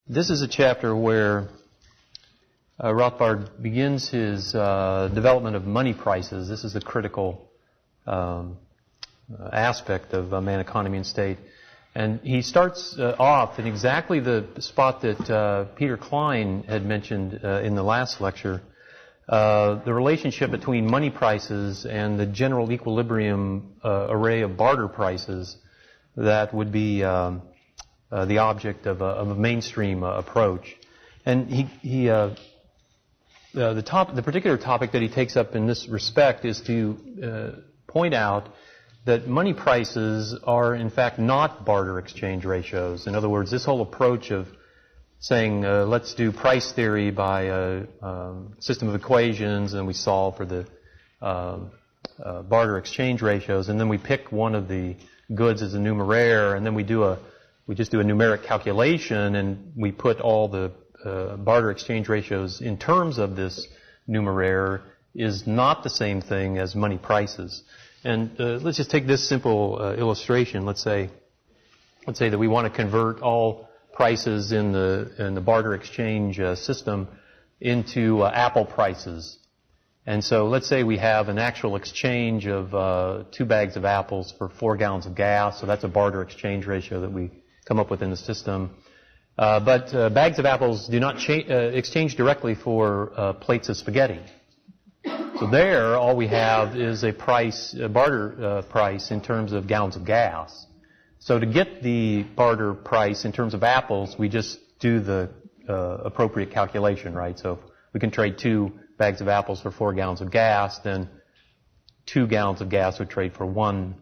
This is a chapter where Rothbard begins his development of money prices. This is the critical aspect of man, economy, and state. And he starts off in exactly the spot that Peter Klein had mentioned in the last lecture, the relationship between money prices and the general equilibrium array of barter prices that would be the object of a mainstream approach. And the particular topic that he takes up in this respect is to point out that money prices are in fact not barter exchange ratios. In other words, this whole approach of saying let's do price theory by a system of equations and we solve for the barter exchange ratios, and then we pick one of the goods as a numeraire, and then we just do a numeric calculation and we put all the barter exchange ratios in terms of this numeraire is not the same thing as money prices. And let's just take this simple illustration. Let's say that we want to convert all prices in the barter exchange system into Apple prices. And so let's say we have an actual exchange of 2 bags of apples for 4 gallons of gas. So that's a barter exchange ratio that we come up with in the system. But bags of apples do not exchange directly for plates of spaghetti. So there, all we have is a barter price in terms of gallons of gas. So to get the barter price in terms of apples, we just do the appropriate calculation, right? So if we can trade 2 bags of apples for 4 gallons of gas, then 2 gallons of gas would trade for 1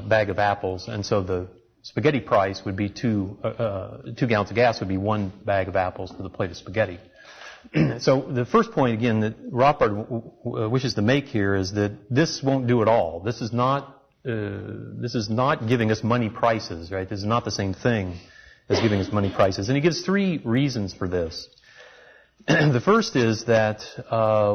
bag of apples, and so the spaghetti price would be 2 gallons of gas would be 1 bag of apples for the plate of spaghetti. So the first point, again, that Rothbard wishes to make here is that this won't do it all. This is not giving us money prices, right? This is not the same thing as giving us money prices. And he gives 3 reasons for this. The first is that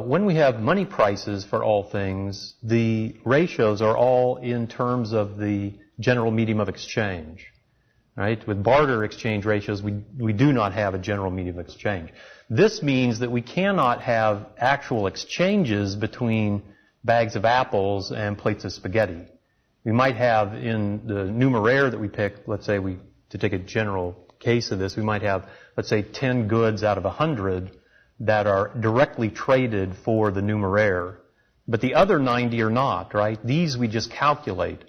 when we have money prices for all things, the ratios are all in terms of the general medium of exchange, right? With barter exchange ratios, we do not have a general medium of exchange. This means that we cannot have actual exchanges between bags of apples and plates of spaghetti. We might have in the numeraire that we pick, let's say to take a general case of this, we might have, let's say, 10 goods out of 100 that are directly traded for the numeraire. But the other 90 are not, right? These we just calculate.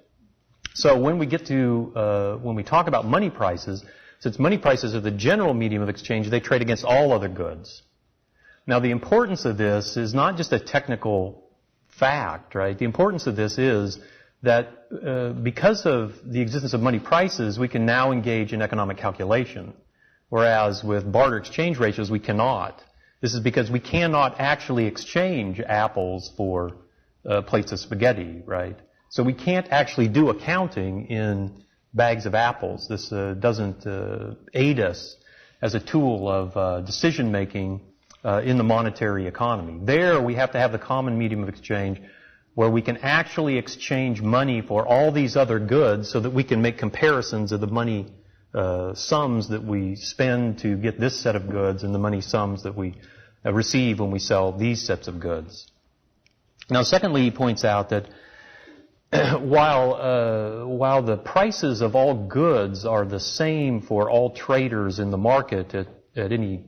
So when we talk about money prices, since money prices are the general medium of exchange, they trade against all other goods. Now the importance of this is not just a technical fact, right? The importance of this is that because of the existence of money prices, we can now engage in economic calculation, whereas with barter exchange ratios, we cannot. This is because we cannot actually exchange apples for plates of spaghetti, right? So we can't actually do accounting in bags of apples. This doesn't aid us as a tool of decision-making in the monetary economy. There, we have to have the common medium of exchange where we can actually exchange money for all these other goods so that we can make comparisons of the money sums that we spend to get this set of goods and the money sums that we receive when we sell these sets of goods. Now, secondly, he points out that while the prices of all goods are the same for all traders in the market at any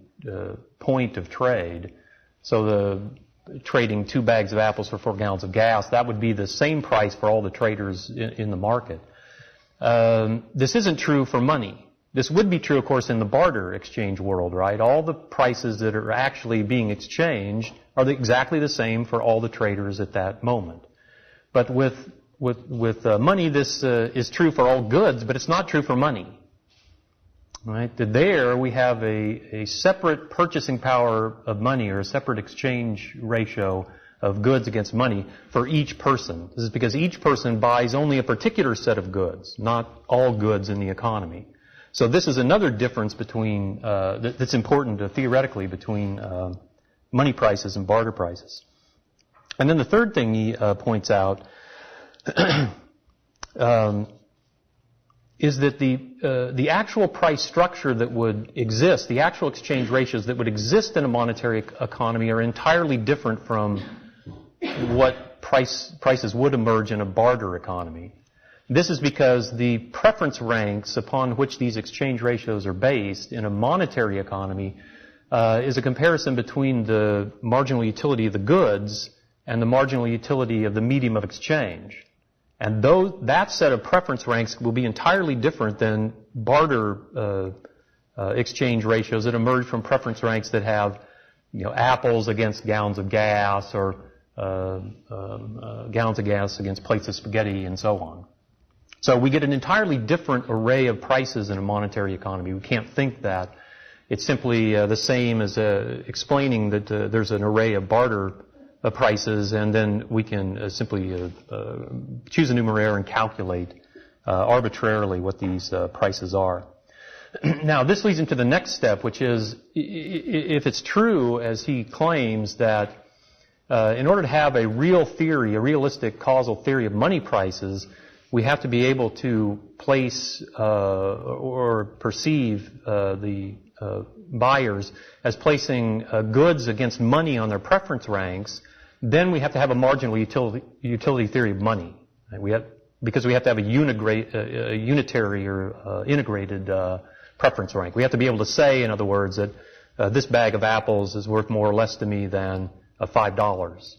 point of trade, so the trading 2 bags of apples for 4 gallons of gas, that would be the same price for all the traders in the market. This isn't true for money. This would be true, of course, in the barter exchange world, right? All the prices that are actually being exchanged are exactly the same for all the traders at that moment. But with money, this is true for all goods, but it's not true for money. Right? There we have a separate purchasing power of money, or a separate exchange ratio of goods against money for each person. This is because each person buys only a particular set of goods, not all goods in the economy. So this is another difference between that's important theoretically between money prices and barter prices. And then the third thing he points out is that the actual price structure that would exist, the actual exchange ratios that would exist in a monetary economy are entirely different from what prices would emerge in a barter economy. This is because the preference ranks upon which these exchange ratios are based in a monetary economy is a comparison between the marginal utility of the goods and the marginal utility of the medium of exchange. And that set of preference ranks will be entirely different than barter exchange ratios that emerge from preference ranks that have, apples against gallons of gas or gallons of gas against plates of spaghetti and so on. So we get an entirely different array of prices in a monetary economy. We can't think that it's simply the same as explaining that there's an array of barter prices, and then we can simply choose a numeraire and calculate arbitrarily what these prices are. Now, this leads into the next step, which is if it's true, as he claims, that in order to have a real theory, a realistic causal theory of money prices, we have to be able to place or perceive the buyers as placing goods against money on their preference ranks, then we have to have a marginal utility theory of money. Right? Because we have to have a unitary or integrated preference rank. We have to be able to say, in other words, that this bag of apples is worth more or less to me than $5.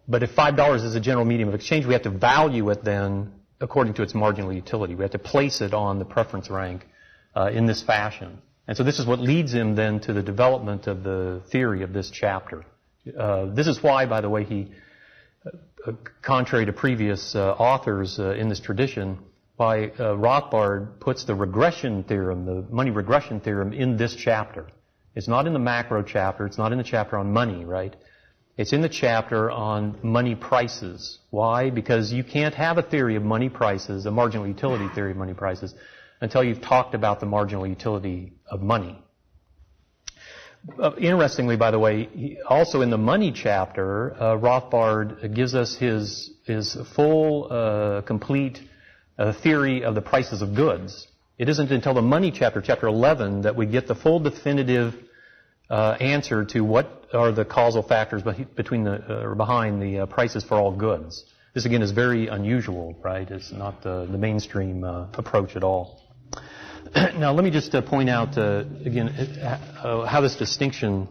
But if $5 is a general medium of exchange, we have to value it then according to its marginal utility. We have to place it on the preference rank in this fashion. And so this is what leads him then to the development of the theory of this chapter. This is why, by the way, he, contrary to previous authors in this tradition, why Rothbard puts the regression theorem, the money regression theorem, in this chapter. It's not in the macro chapter. It's not in the chapter on money, right? It's in the chapter on money prices. Why? Because you can't have a theory of money prices, a marginal utility theory of money prices, until you've talked about the marginal utility of money. Interestingly, by the way, also in the money chapter, Rothbard gives us his full, complete theory of the prices of goods. It isn't until the money chapter, chapter 11, that we get the full definitive answer to what are the causal factors behind the prices for all goods. This again is very unusual, right? It's not the mainstream approach at all. Now let me just point out again how this distinction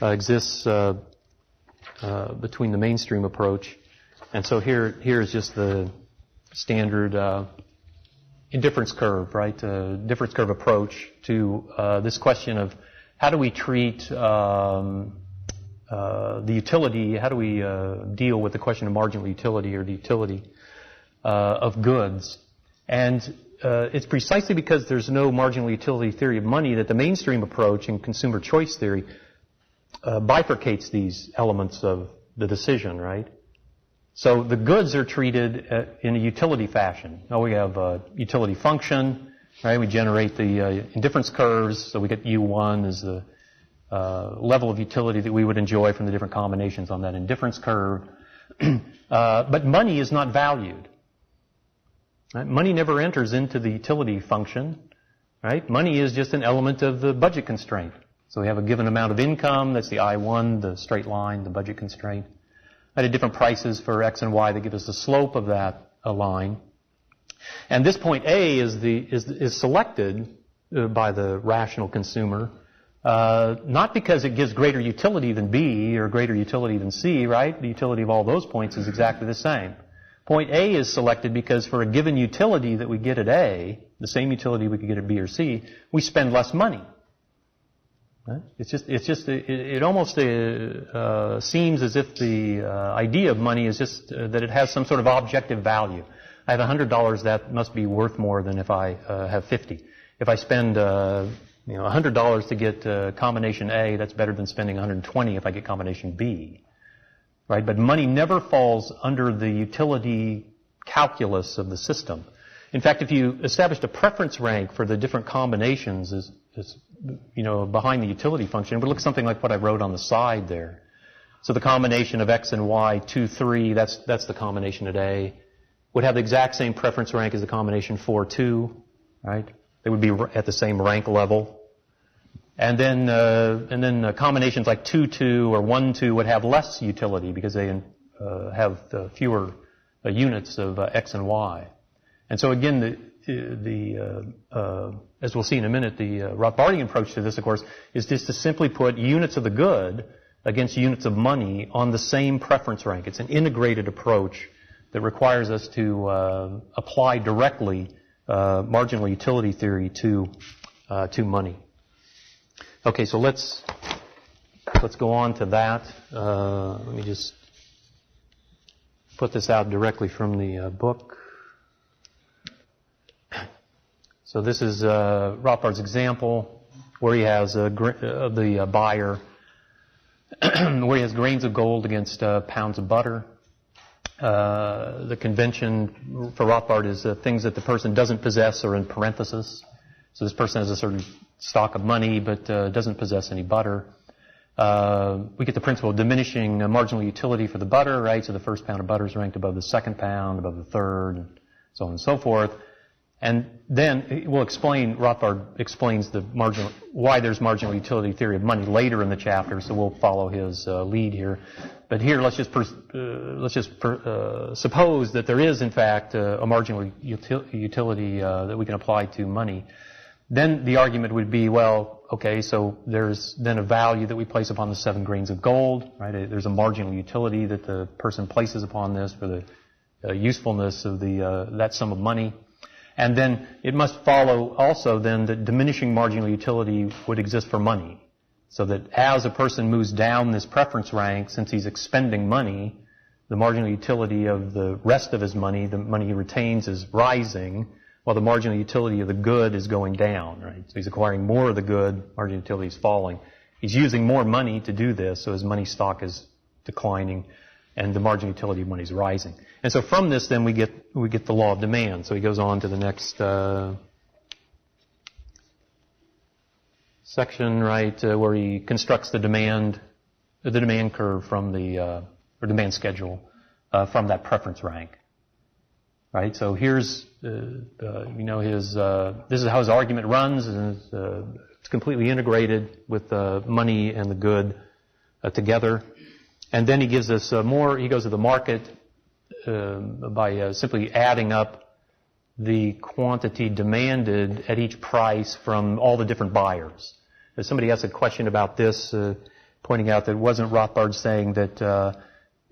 exists between the mainstream approach, and so here is just the standard indifference curve, right? Difference curve approach to this question of how do we treat the utility, how do we deal with the question of marginal utility or the utility of goods. And it's precisely because there's no marginal utility theory of money that the mainstream approach in consumer choice theory bifurcates these elements of the decision, right? So the goods are treated in a utility fashion. Now we have a utility function, right? We generate the indifference curves, so we get U1 as the level of utility that we would enjoy from the different combinations on that indifference curve. But money is not valued. Right? Money never enters into the utility function. Right? Money is just an element of the budget constraint. So we have a given amount of income, that's the I1, the straight line, the budget constraint. At different prices for X and Y that give us the slope of that line. And this point A is selected by the rational consumer, not because it gives greater utility than B or greater utility than C, right? The utility of all those points is exactly the same. Point A is selected because for a given utility that we get at A, the same utility we could get at B or C, we spend less money. Right? It almost seems as if the idea of money is just that it has some sort of objective value. I have $100, that must be worth more than if I have 50. If I spend $100 to get combination A, that's better than spending $120 if I get combination B. Right? But money never falls under the utility calculus of the system. In fact, if you established a preference rank for the different combinations as behind the utility function, it would look something like what I wrote on the side there. So the combination of X and Y, 2, 3, that's the combination at A. would have the exact same preference rank as the combination 4-2, right? They would be at the same rank level. And then combinations like 2-2 or 1-2 would have less utility because they have fewer units of x and y. And so again, as we'll see in a minute, the Rothbardian approach to this, of course, is just to simply put units of the good against units of money on the same preference rank. It's an integrated approach that requires us to apply directly marginal utility theory to money. Okay, so let's go on to that. Let me just put this out directly from the book. So this is Rothbard's example where he has the buyer where he has grains of gold against pounds of butter. The convention for Rothbard is things that the person doesn't possess are in parentheses. So this person has a certain stock of money but doesn't possess any butter. We get the principle of diminishing marginal utility for the butter, right? So the first pound of butter is ranked above the second pound, above the third, and so on and so forth. And then we'll explain, Rothbard explains why there's marginal utility theory of money later in the chapter, so we'll follow his lead here. But here, let's just suppose that there is, in fact, a marginal utility that we can apply to money. Then the argument would be, well, okay, so there's then a value that we place upon the 7 grains of gold, right? There's a marginal utility that the person places upon this for the usefulness of that sum of money. And then it must follow also then that diminishing marginal utility would exist for money. So that as a person moves down this preference rank, since he's expending money, the marginal utility of the rest of his money, the money he retains, is rising, while the marginal utility of the good is going down, right? So he's acquiring more of the good, marginal utility is falling. He's using more money to do this, so his money stock is declining, and the marginal utility of money is rising. And so from this, then we get the law of demand. So he goes on to the next section, right, where he constructs the demand curve from or demand schedule from that preference rank, right? So here's this is how his argument runs, and it's completely integrated with money and the good together. And then he gives us he goes to the market by simply adding up the quantity demanded at each price from all the different buyers. If somebody asked a question about this, pointing out that wasn't Rothbard saying that,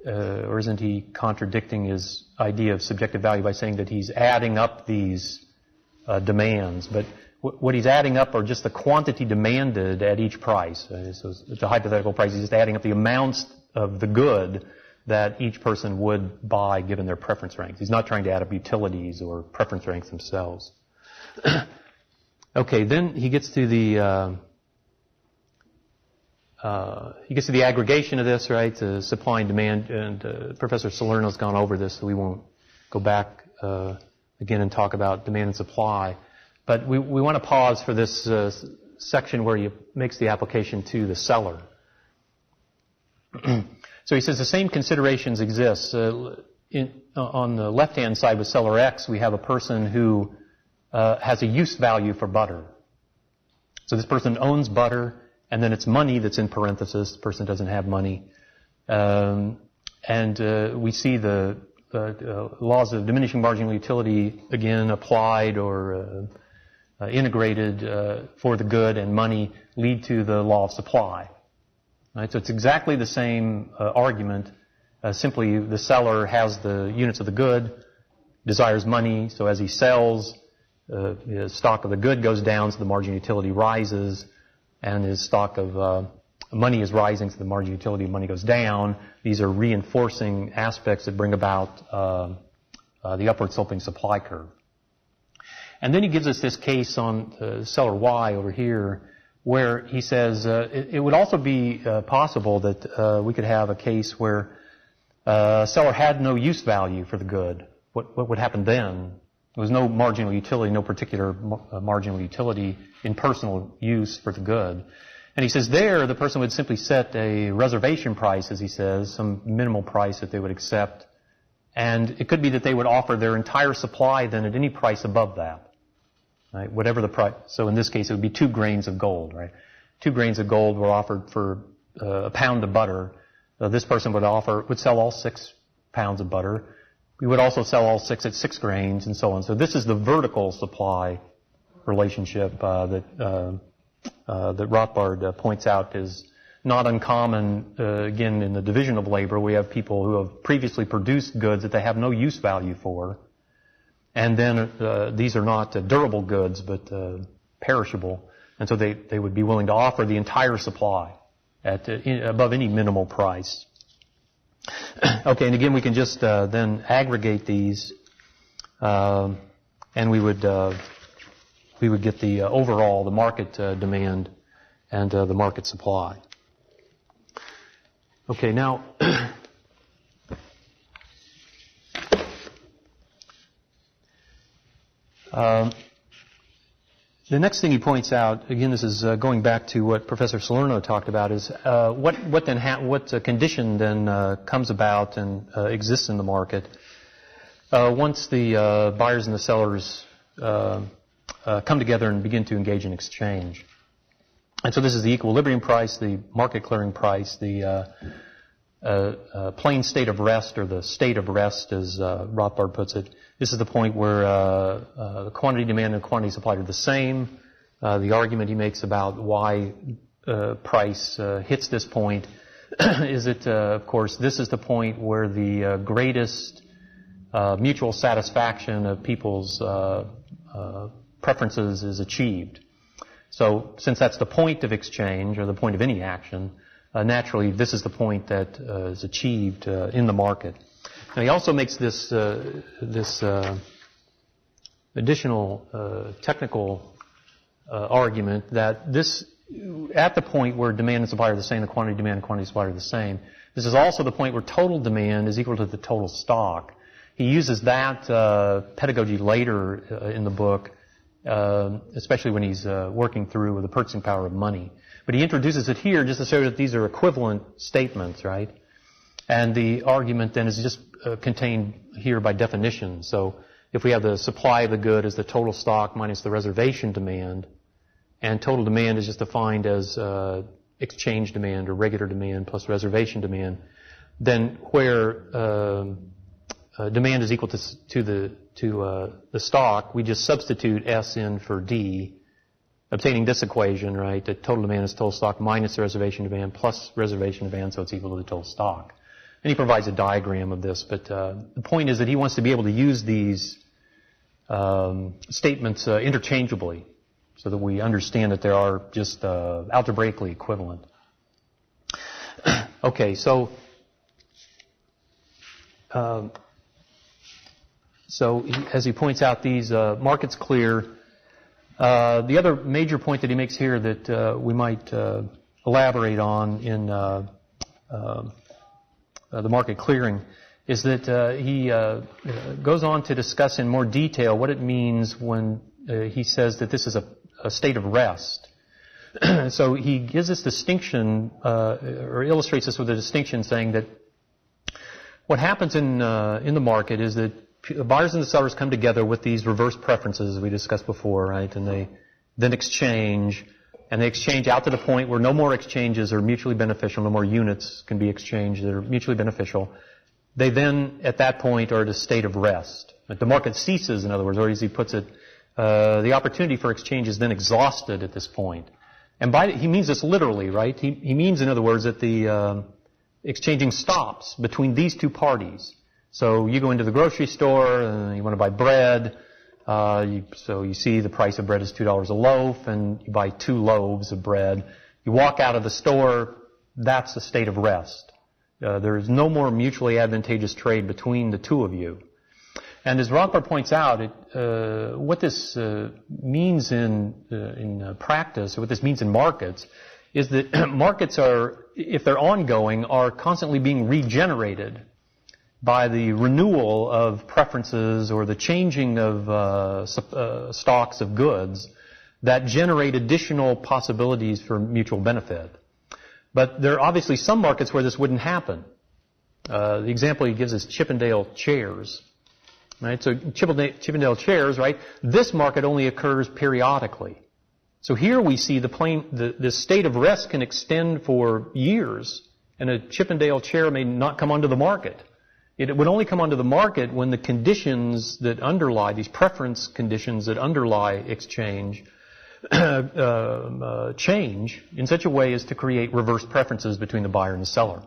or isn't he contradicting his idea of subjective value by saying that he's adding up these demands? But what he's adding up are just the quantity demanded at each price. So it's a hypothetical price. He's just adding up the amounts of the good that each person would buy given their preference ranks. He's not trying to add up utilities or preference ranks themselves. Okay, then he gets to the aggregation of this, right? Supply and demand, and Professor Salerno's gone over this, so we won't go back again and talk about demand and supply. But we want to pause for this section where he makes the application to the seller. So he says the same considerations exist. On the left-hand side with seller X, we have a person who has a use value for butter. So this person owns butter, and then it's money that's in parentheses. The person doesn't have money. And we see the laws of diminishing marginal utility, again, applied or integrated for the good and money lead to the law of supply. Right, so it's exactly the same argument. Simply, the seller has the units of the good, desires money, so as he sells, his stock of the good goes down, so the marginal utility rises, and his stock of money is rising, so the marginal utility of money goes down. These are reinforcing aspects that bring about the upward sloping supply curve. And then he gives us this case on seller Y over here, where he says it would also be possible that we could have a case where a seller had no use value for the good. What would happen then? There was no marginal utility, no particular marginal utility in personal use for the good. And he says there the person would simply set a reservation price, as he says, some minimal price that they would accept And it could be that they would offer their entire supply then at any price above that, right? Whatever the price. So in this case, it would be 2 grains of gold, right? 2 grains of gold were offered for a pound of butter. This person would sell all 6 pounds of butter. We would also sell all 6 at 6 grains and so on. So this is the vertical supply relationship that Rothbard points out is not uncommon, again, in the division of labor. We have people who have previously produced goods that they have no use value for. And then these are not durable goods, but perishable. And so they would be willing to offer the entire supply at above any minimal price. Okay, and again, we can just then aggregate these, and we would get the overall, the market demand and the market supply. Okay, now the next thing he points out, again, this is going back to what Professor Salerno talked about, is what condition then comes about and exists in the market once the buyers and the sellers come together and begin to engage in exchange. And so this is the equilibrium price, the market clearing price, the plain state of rest, or the state of rest, as Rothbard puts it. This is the point where the quantity demand and quantity supply are the same. The argument he makes about why price hits this point is that, of course, this is the point where the greatest mutual satisfaction of people's preferences is achieved. So since that's the point of exchange, or the point of any action, naturally this is the point that is achieved in the market. Now he also makes this additional technical argument that this, at the point where demand and supply are the same, the quantity demand and quantity supply are the same, this is also the point where total demand is equal to the total stock. He uses that pedagogy later in the book, especially when he's working through the purchasing power of money. But he introduces it here just to show that these are equivalent statements, right? And the argument then is just contained here by definition. So if we have the supply of the good as the total stock minus the reservation demand, and total demand is just defined as exchange demand or regular demand plus reservation demand, then where demand is equal to the stock, we just substitute S in for D, obtaining this equation, right? That total demand is total stock minus the reservation demand plus reservation demand, so it's equal to the total stock. And he provides a diagram of this, but the point is that he wants to be able to use these statements interchangeably, so that we understand that they are just algebraically equivalent. Okay, so as he points out, these markets clear. The other major point that he makes here that we might elaborate on in the market clearing is that he goes on to discuss in more detail what it means when he says that this is a state of rest. So he gives this distinction, or illustrates this with a distinction, saying that what happens in the market is that the buyers and the sellers come together with these reverse preferences we discussed before, right? And they then exchange, and they exchange out to the point where no more exchanges are mutually beneficial, no more units can be exchanged that are mutually beneficial. They then, at that point, are at a state of rest. Like the market ceases, in other words, or as he puts it, the opportunity for exchange is then exhausted at this point. And he means this literally, right? He means, in other words, that the exchanging stops between these two parties. So you go into the grocery store and you want to buy bread. So you see the price of bread is $2 a loaf, and you buy 2 loaves of bread. You walk out of the store. That's a state of rest. There is no more mutually advantageous trade between the two of you. And as Rothbard points out, what this means in practice, or what this means in markets, is that markets are, if they're ongoing, are constantly being regenerated by the renewal of preferences or the changing of stocks of goods that generate additional possibilities for mutual benefit. But there are obviously some markets where this wouldn't happen. The example he gives is Chippendale chairs. Right? So Chippendale chairs, right? This market only occurs periodically. So here we see the state of rest can extend for years, and a Chippendale chair may not come onto the market. It would only come onto the market when the conditions that underlie, these preference conditions that underlie exchange, change in such a way as to create reverse preferences between the buyer and the seller.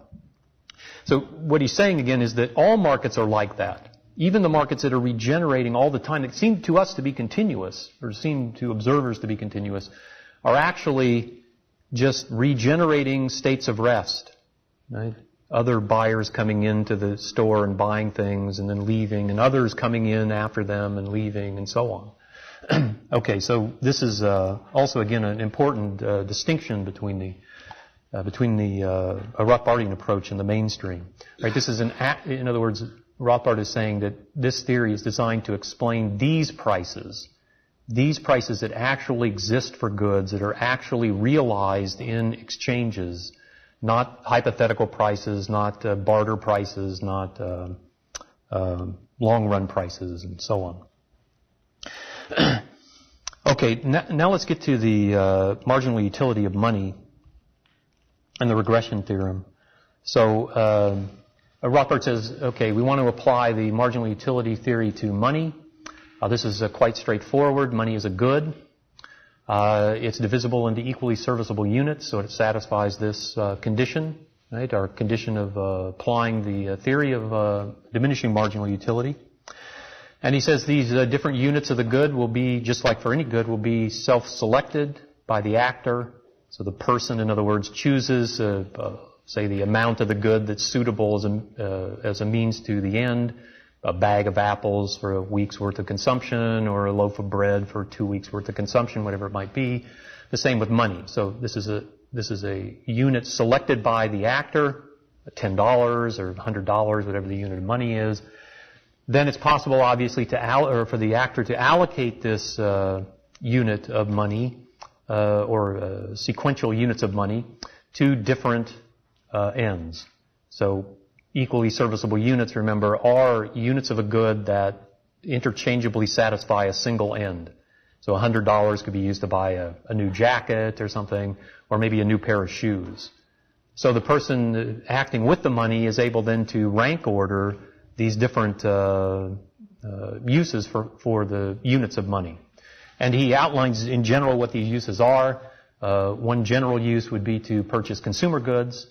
So what he's saying again is that all markets are like that. Even the markets that are regenerating all the time, that seem to us to be continuous, or seem to observers to be continuous, are actually just regenerating states of rest. Right? Other buyers coming into the store and buying things and then leaving, and others coming in after them and leaving, and so on. Okay, so this is also again an important distinction between the Rothbardian approach and the mainstream. Right? This is in other words, Rothbard is saying that this theory is designed to explain these prices that actually exist for goods, that are actually realized in exchanges, not hypothetical prices, not barter prices, not long-run prices, and so on. Okay, now let's get to the marginal utility of money and the regression theorem. So Rothbard says, okay, we want to apply the marginal utility theory to money. This is quite straightforward. Money is a good. It's divisible into equally serviceable units, so it satisfies this condition, right? Our condition of applying the theory of diminishing marginal utility. And he says these different units of the good will be, just like for any good, will be self-selected by the actor. So the person, in other words, chooses, say, the amount of the good that's suitable as a means to the end. A bag of apples for a week's worth of consumption, or a loaf of bread for 2 weeks' worth of consumption, whatever it might be. The same with money. So this is a unit selected by the actor, $10 or $100, whatever the unit of money is. Then it's possible, obviously, for the actor to allocate this unit of money or sequential units of money to different ends. So equally serviceable units, remember, are units of a good that interchangeably satisfy a single end. So $100 could be used to buy a new jacket or something, or maybe a new pair of shoes. So the person acting with the money is able then to rank order these different uses for the units of money. And he outlines in general what these uses are. One general use would be to purchase consumer goods.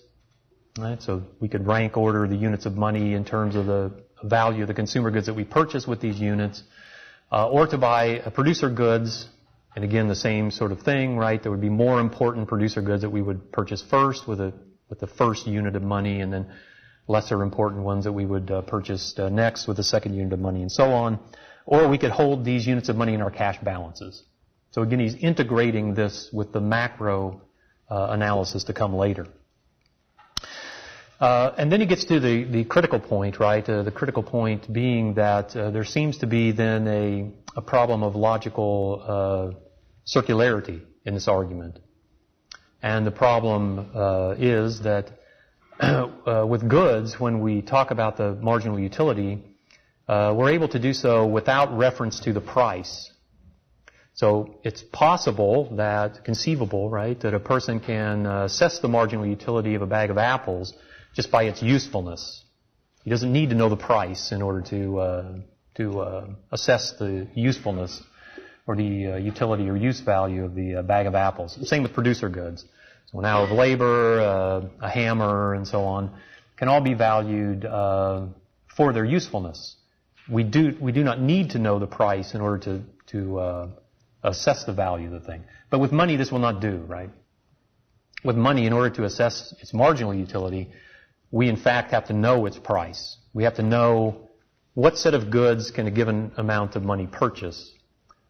Right? So we could rank order the units of money in terms of the value of the consumer goods that we purchase with these units. Or to buy producer goods, and again the same sort of thing, right? There would be more important producer goods that we would purchase first with the first unit of money, and then lesser important ones that we would purchase next with the second unit of money, and so on. Or we could hold these units of money in our cash balances. So again, he's integrating this with the macro analysis to come later. And then he gets to the critical point, right? The critical point being that there seems to be then a problem of logical circularity in this argument. And the problem is that with goods, when we talk about the marginal utility, we're able to do so without reference to the price. So it's possible that, conceivable, right, that a person can assess the marginal utility of a bag of apples just by its usefulness. He doesn't need to know the price in order to assess the usefulness or the utility or use value of the bag of apples. Same with producer goods. So an hour of labor, a hammer, and so on, can all be valued for their usefulness. We do not need to know the price in order to assess the value of the thing. But with money, this will not do, right? With money, in order to assess its marginal utility, we in fact have to know its price. We have to know what set of goods can a given amount of money purchase.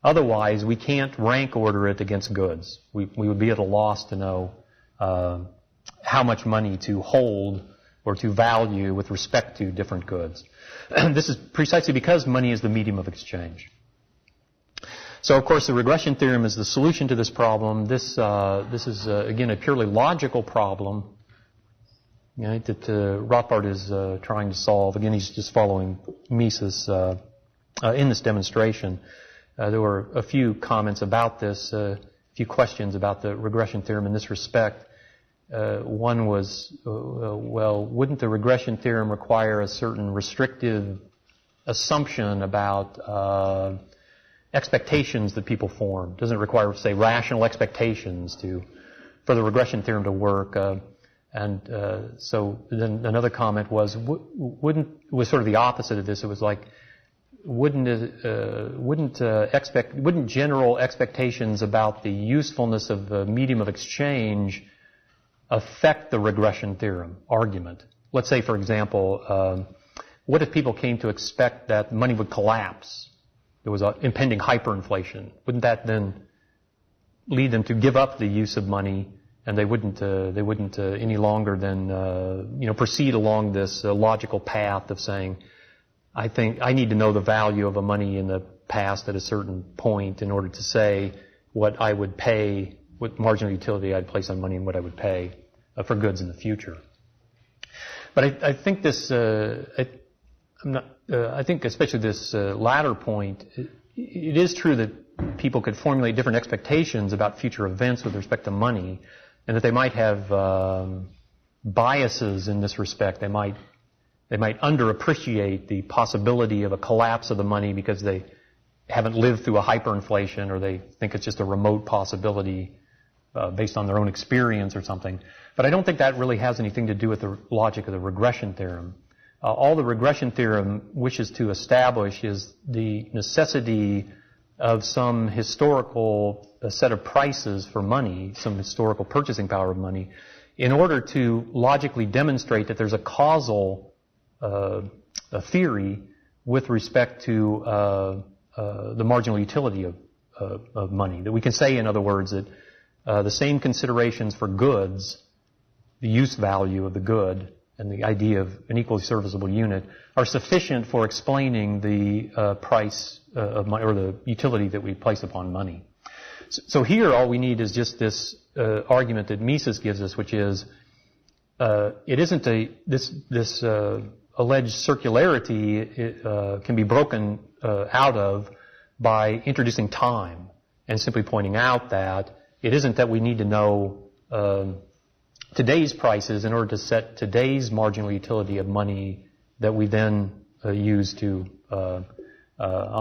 Otherwise, we can't rank order it against goods. We would be at a loss to know how much money to hold or to value with respect to different goods. This is precisely because money is the medium of exchange. So, of course, the regression theorem is the solution to this problem. This is, again, a purely logical problem. right, that Rothbard is trying to solve. Again, he's just following Mises in this demonstration. There were a few comments about this, a few questions about the regression theorem in this respect. One was, well, wouldn't the regression theorem require a certain restrictive assumption about expectations that people form? Doesn't it require, say, rational expectations for the regression theorem to work? So then another comment was, was sort of the opposite of this. It was like, wouldn't general expectations about the usefulness of the medium of exchange affect the regression theorem argument? Let's say, for example, what if people came to expect that money would collapse? There was an impending hyperinflation. Wouldn't that then lead them to give up the use of money, and they wouldn't any longer then proceed along this logical path of saying, I think I need to know the value of a money in the past at a certain point in order to say what I would pay, what marginal utility I'd place on money, and what I would pay for goods in the future. But I think this, I think especially this latter point, it is true that people could formulate different expectations about future events with respect to money, and that they might have biases in this respect. They might underappreciate the possibility of a collapse of the money because they haven't lived through a hyperinflation, or they think it's just a remote possibility based on their own experience or something. But I don't think that really has anything to do with the logic of the regression theorem. All the regression theorem wishes to establish is the necessity of some historical set of prices for money, some historical purchasing power of money, in order to logically demonstrate that there's a causal theory with respect to the marginal utility of money. That we can say, in other words, that the same considerations for goods, the use value of the good, and the idea of an equally serviceable unit are sufficient for explaining the price of money, or the utility that we place upon money. So here, all we need is just this argument that Mises gives us, which is it isn't this alleged circularity can be broken out of by introducing time and simply pointing out that it isn't that we need to know today's prices in order to set today's marginal utility of money that we then use to on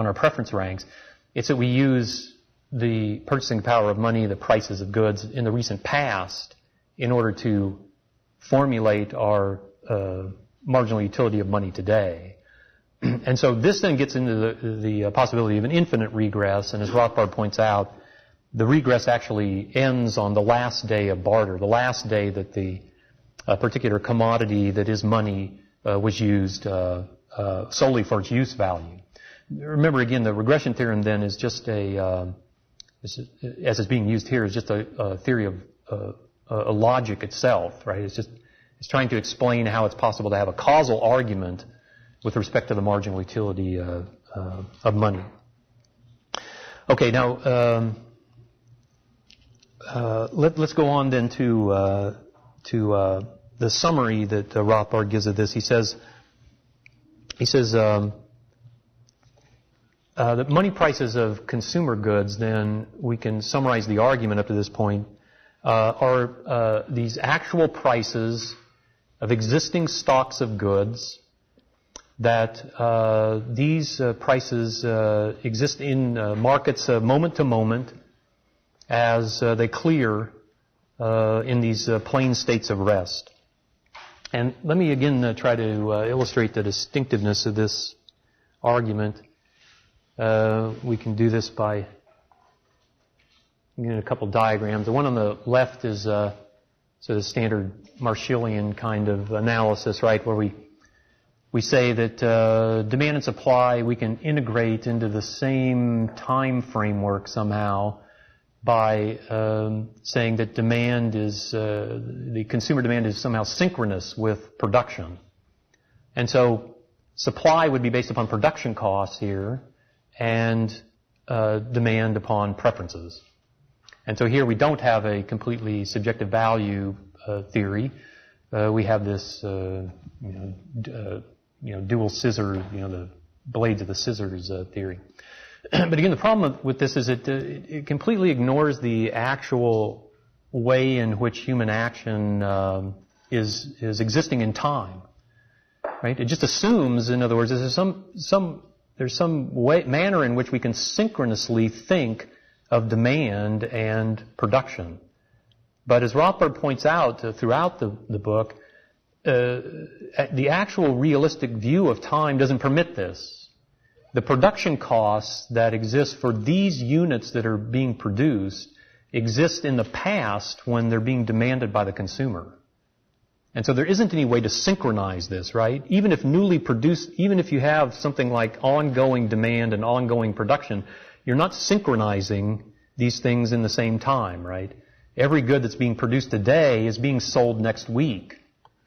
our preference ranks. It's that we use the purchasing power of money, the prices of goods in the recent past, in order to formulate our marginal utility of money today. And so this then gets into the possibility of an infinite regress, and as Rothbard points out, the regress actually ends on the last day of barter, the last day that the particular commodity that is money was used solely for its use value. Remember, again, the regression theorem then is just as it's being used here, is just a theory of a logic itself, right? It's trying to explain how it's possible to have a causal argument with respect to the marginal utility of money. Okay, now let's go on then to the summary that Rothbard gives of this. He says that money prices of consumer goods, then we can summarize the argument up to this point, are these actual prices of existing stocks of goods, that these prices exist in markets moment to moment as they clear in these plain states of rest. And let me again try to illustrate the distinctiveness of this argument. We can do this by a couple diagrams. The one on the left is sort of standard Marshallian kind of analysis, right, where we say that demand and supply we can integrate into the same time framework somehow by saying that demand is the consumer demand is somehow synchronous with production. And so supply would be based upon production costs here, and demand upon preferences. And so here we don't have a completely subjective value theory. we have this dual scissor, the blades of the scissors theory. But again, the problem with this is it completely ignores the actual way in which human action is existing in time. Right? It just assumes, in other words, there's some manner in which we can synchronously think of demand and production. But as Rothbard points out throughout the book, the actual realistic view of time doesn't permit this. The production costs that exist for these units that are being produced exist in the past when they're being demanded by the consumer. And so there isn't any way to synchronize this, right? Even if newly produced, even if you have something like ongoing demand and ongoing production, you're not synchronizing these things in the same time, right? Every good that's being produced today is being sold next week.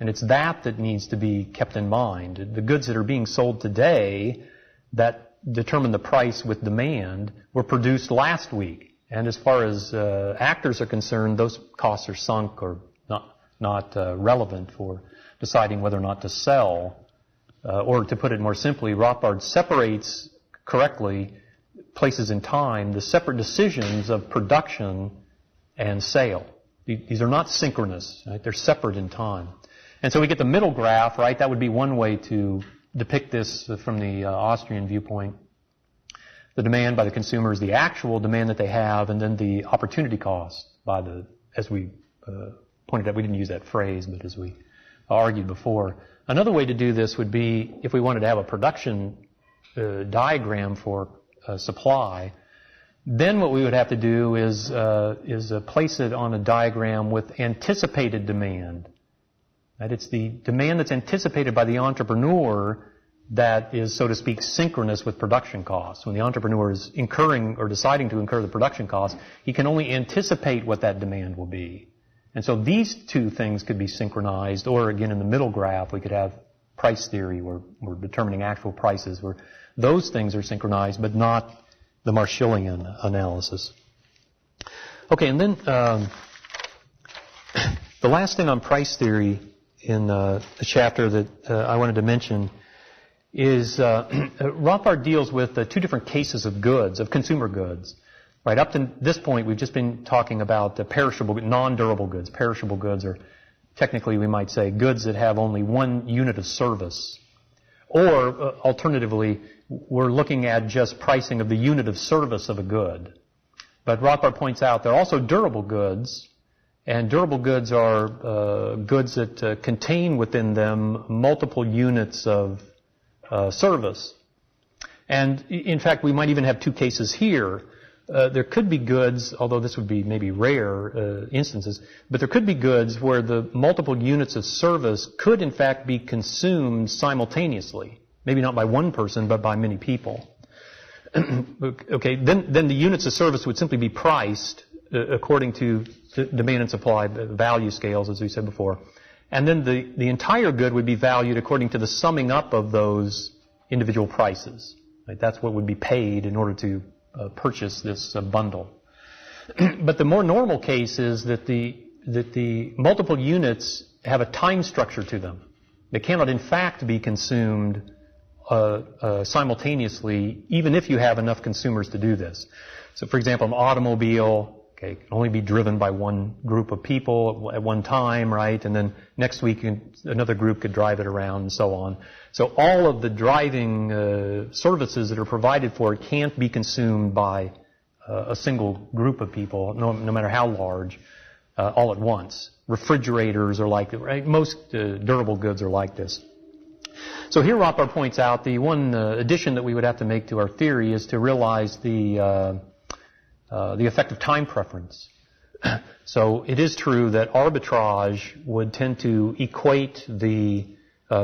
And it's that needs to be kept in mind. The goods that are being sold today that determine the price with demand were produced last week. And as far as actors are concerned, those costs are sunk or not relevant for deciding whether or not to sell. Or to put it more simply, Rothbard separates correctly, places in time, the separate decisions of production and sale. These are not synchronous, right? They're separate in time. And so we get the middle graph, right? That would be one way to depict this from the Austrian viewpoint. The demand by the consumer is the actual demand that they have, and then the opportunity cost by as we pointed out, we didn't use that phrase, but as we argued before. Another way to do this would be if we wanted to have a production diagram for supply, then what we would have to do is place it on a diagram with anticipated demand. Right? It's the demand that's anticipated by the entrepreneur that is, so to speak, synchronous with production costs. When the entrepreneur is incurring or deciding to incur the production costs, he can only anticipate what that demand will be. And so these two things could be synchronized, or again in the middle graph we could have price theory where we're determining actual prices, where those things are synchronized but not the Marshallian analysis. Okay, and then the last thing on price theory in the chapter that I wanted to mention is Rothbard deals with two different cases of goods, of consumer goods. Right, up to this point, we've just been talking about perishable, non-durable goods. Perishable goods are, technically we might say, goods that have only one unit of service. Or, alternatively, we're looking at just pricing of the unit of service of a good. But Rothbard points out there are also durable goods, and durable goods are goods that contain within them multiple units of service. And, in fact, we might even have two cases here. There could be goods, although this would be maybe rare instances, but there could be goods where the multiple units of service could in fact be consumed simultaneously. Maybe not by one person, but by many people. Okay, then the units of service would simply be priced according to demand and supply value scales, as we said before. And then the entire good would be valued according to the summing up of those individual prices. Right? That's what would be paid in order to purchase this bundle. But the more normal case is that the multiple units have a time structure to them. They cannot in fact be consumed simultaneously, even if you have enough consumers to do this. So for example, an automobile can only be driven by one group of people at one time, right? And then next week another group could drive it around and so on. So all of the driving services that are provided for it can't be consumed by a single group of people, no matter how large, all at once. Refrigerators are like that, right? Most durable goods are like this. So here Rothbard points out the one addition that we would have to make to our theory is to realize the effect of time preference. So it is true that arbitrage would tend to equate the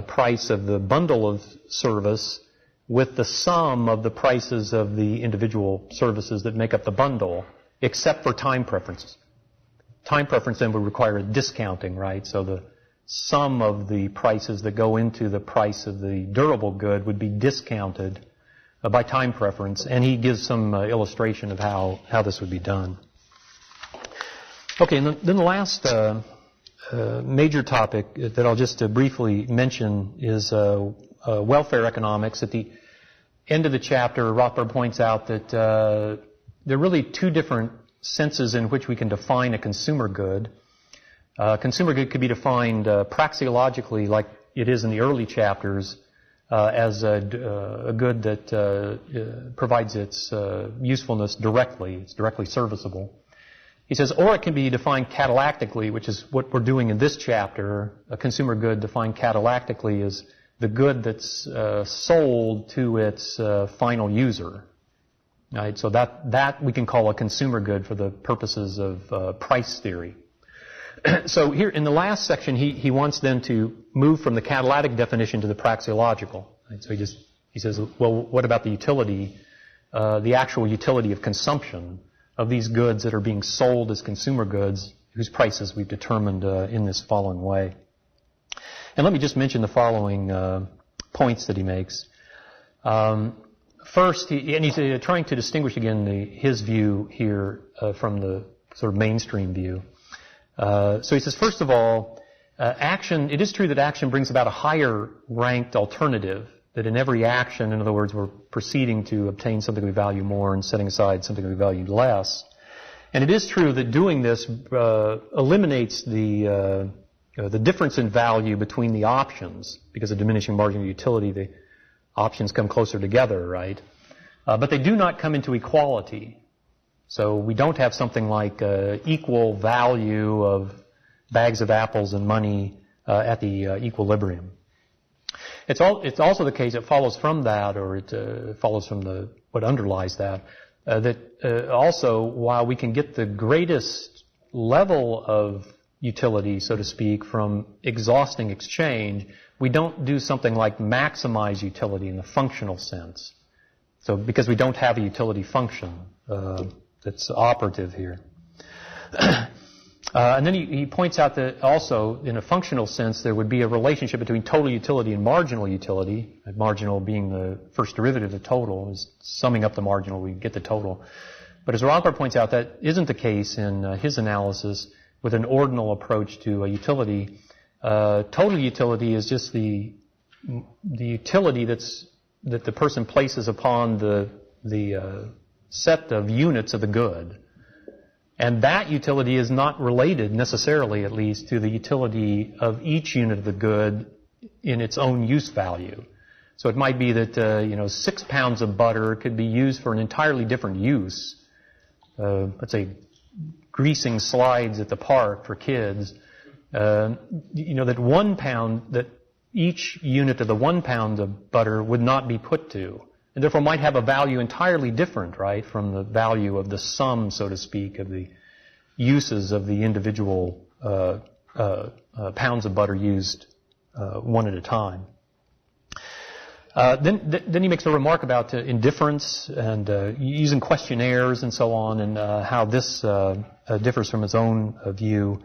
price of the bundle of service with the sum of the prices of the individual services that make up the bundle, except for time preferences. Time preference then would require a discounting, right? So the sum of the prices that go into the price of the durable good would be discounted by time preference, and he gives some illustration of how this would be done. Okay, and then the last major topic that I'll just briefly mention is welfare economics. At the end of the chapter, Rothbard points out that there are really two different senses in which we can define a consumer good. Consumer good could be defined praxeologically, like it is in the early chapters, as a good that provides its usefulness directly. It's directly serviceable. He says, or it can be defined catalactically, which is what we're doing in this chapter. A consumer good defined catalactically is the good that's sold to its final user. Right? So that we can call a consumer good for the purposes of price theory. So here in the last section, he wants then to move from the catalectic definition to the praxeological. Right? So he says, well, what about the utility, the actual utility of consumption of these goods that are being sold as consumer goods, whose prices we've determined in this following way. And let me just mention the following points that he makes. First, he's trying to distinguish again his view here from the sort of mainstream view. So he says, first of all, action, it is true that action brings about a higher ranked alternative, that in every action, in other words, we're proceeding to obtain something we value more and setting aside something we value less. And it is true that doing this eliminates the difference in value between the options, because of diminishing marginal utility, the options come closer together, right? But they do not come into equality. So we don't have something like equal value of bags of apples and money at the equilibrium. It's also the case, it follows from that, or it follows from what underlies that, that also while we can get the greatest level of utility, so to speak, from exhausting exchange, we don't do something like maximize utility in the functional sense. So because we don't have a utility function that's operative here. And then he points out that also, in a functional sense, there would be a relationship between total utility and marginal utility, marginal being the first derivative of total, is summing up the marginal, we get the total. But as Rothbard points out, that isn't the case in his analysis with an ordinal approach to a utility. Total utility is just the utility that the person places upon the set of units of the good. And that utility is not related necessarily, at least, to the utility of each unit of the good in its own use value. So it might be that 6 pounds of butter could be used for an entirely different use. Let's say greasing slides at the park for kids. That 1 pound, that each unit of the 1 pound of butter would not be put to. And therefore might have a value entirely different, right, from the value of the sum, so to speak, of the uses of the individual pounds of butter used one at a time. Then he makes a remark about indifference and using questionnaires and so on, and how this differs from his own view,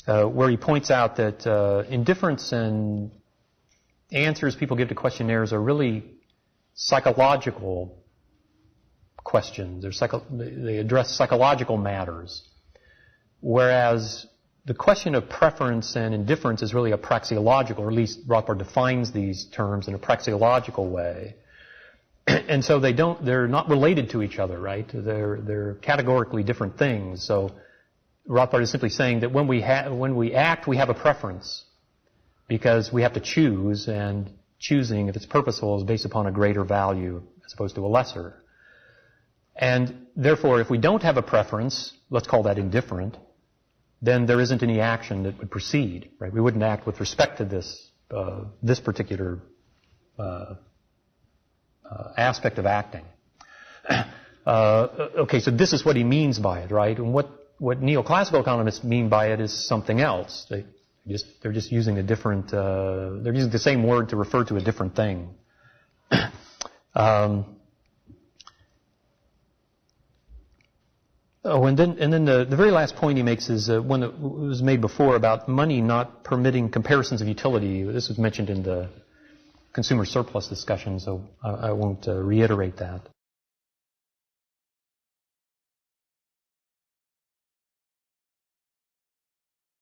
where he points out that indifference and answers people give to questionnaires are really psychological questions. They address psychological matters, whereas the question of preference and indifference is really a praxeological, or at least Rothbard defines these terms in a praxeological way. And so they're not related to each other, right? They're categorically different things. So Rothbard is simply saying that when we act, we have a preference, because we have to choose, and choosing, if it's purposeful, is based upon a greater value as opposed to a lesser. And therefore, if we don't have a preference, let's call that indifferent, then there isn't any action that would proceed, right? We wouldn't act with respect to this particular aspect of acting. Okay, so this is what he means by it, right? And what neoclassical economists mean by it is something else. They're just using a different, they're using the same word to refer to a different thing. And then the very last point he makes is one that was made before about money not permitting comparisons of utility. This was mentioned in the consumer surplus discussion, so I won't reiterate that.